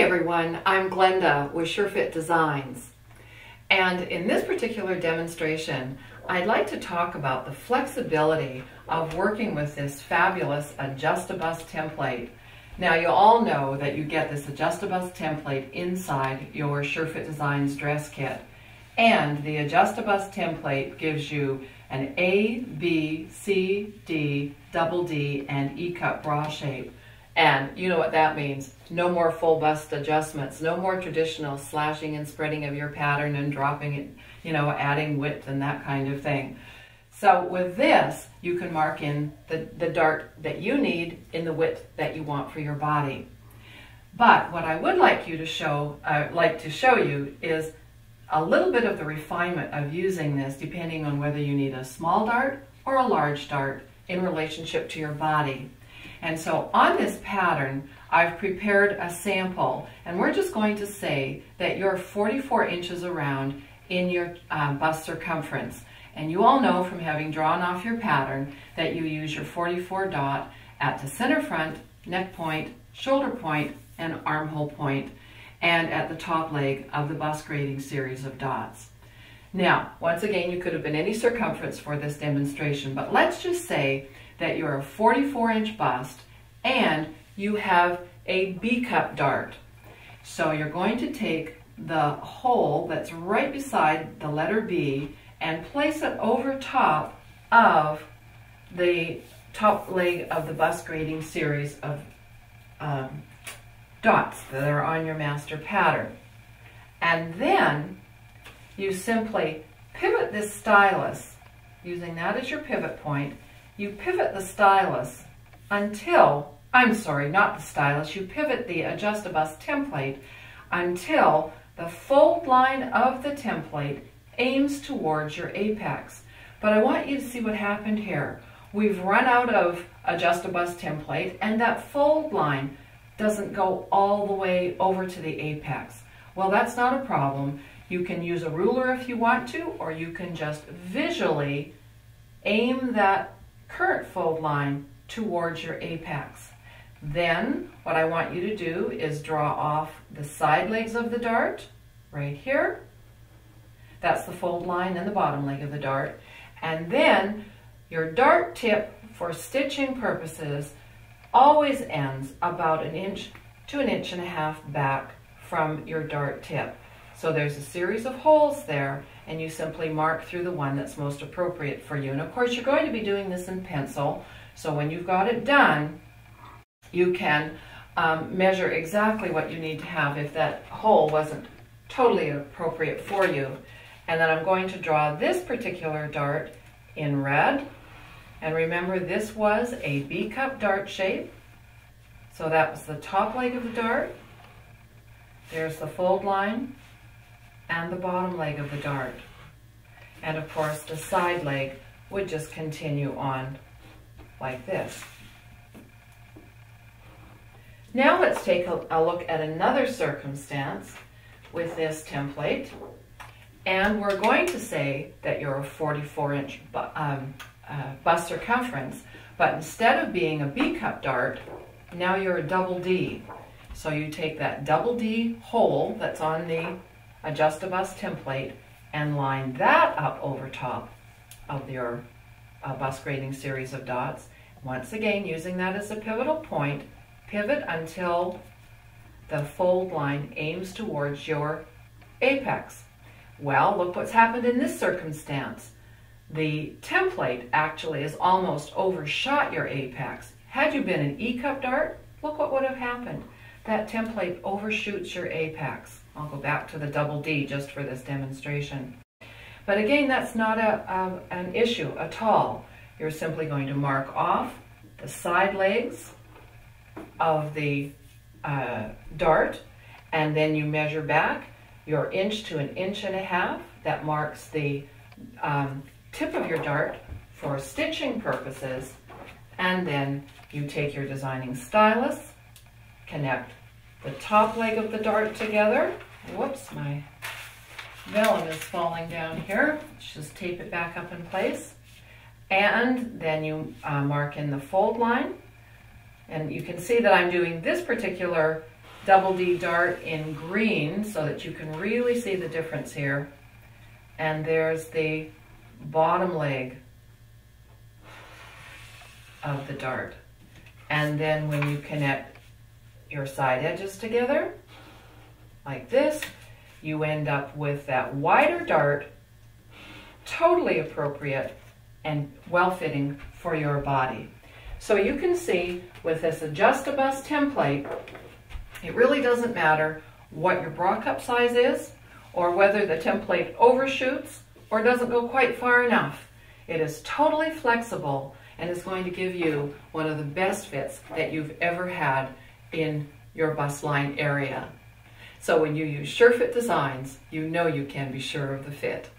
everyone, I'm Glenda with Sure-Fit Designs, and in this particular demonstration I'd like to talk about the flexibility of working with this fabulous Adjust-A-Bust template. Now you all know that you get this Adjust-A-Bust template inside your Sure-Fit Designs dress kit, and the Adjust-A-Bust template gives you an A, B, C, D, double D, and E-cup bra shape. And you know what that means. No more full bust adjustments, no more traditional slashing and spreading of your pattern and dropping it, adding width and that kind of thing. So with this, you can mark in the dart that you need in the width that you want for your body. But what I would like to show you is a little bit of the refinement of using this depending on whether you need a small dart or a large dart in relationship to your body. And so on this pattern, I've prepared a sample, and we're just going to say that you're 44 inches around in your bust circumference. And you all know from having drawn off your pattern that you use your 44 dot at the center front, neck point, shoulder point, and armhole point, and at the top leg of the bust grading series of dots. Now, once again, you could have been any circumference for this demonstration, but let's just say that you're a 44-inch bust and you have a B-cup dart. So you're going to take the hole that's right beside the letter B and place it over top of the top leg of the bust grading series of dots that are on your master pattern. And then you simply pivot this stylus, using that as your pivot point. You pivot the stylus until, you pivot the Adjust-A-Bust template until the fold line of the template aims towards your apex. But I want you to see what happened here. We've run out of Adjust-A-Bust template, and that fold line doesn't go all the way over to the apex. Well, that's not a problem. You can use a ruler if you want to, or you can just visually aim that current fold line towards your apex. Then what I want you to do is draw off the side legs of the dart right here. That's the fold line and the bottom leg of the dart. And then your dart tip for stitching purposes always ends about 1 inch to 1.5 inches back from your dart tip. So there's a series of holes there, and you simply mark through the one that's most appropriate for you. And of course, you're going to be doing this in pencil, so when you've got it done, you can measure exactly what you need to have if that hole wasn't totally appropriate for you. And then I'm going to draw this particular dart in red. And remember, this was a B-cup dart shape. So that was the top leg of the dart. There's the fold line and the bottom leg of the dart. And of course, the side leg would just continue on like this. Now let's take a look at another circumstance with this template. And we're going to say that you're a 44-inch bust circumference, but instead of being a B-cup dart, now you're a double D. So you take that double D hole that's on the Adjust-A-Bust template and line that up over top of your bust grading series of dots. Once again, using that as a pivotal point, pivot until the fold line aims towards your apex. Well, look what's happened in this circumstance. The template actually has almost overshot your apex. Had you been an E-cup dart, look what would have happened. That template overshoots your apex. I'll go back to the double D just for this demonstration. But again, that's not an issue at all. You're simply going to mark off the side legs of the dart, and then you measure back your 1 inch to 1.5 inches. That marks the tip of your dart for stitching purposes. And then you take your designing stylus, connect the top leg of the dart together. Whoops, my vellum is falling down here. Let's just tape it back up in place. And then you mark in the fold line. And you can see that I'm doing this particular double D dart in green so that you can really see the difference here. And there's the bottom leg of the dart. And then when you connect your side edges together, like this, you end up with that wider dart, totally appropriate and well-fitting for your body. So you can see with this Adjust-A-Bust template, it really doesn't matter what your bra cup size is, or whether the template overshoots or doesn't go quite far enough. It is totally flexible and is going to give you one of the best fits that you've ever had in your bust line area. So when you use Sure-Fit Designs, you know you can be sure of the fit.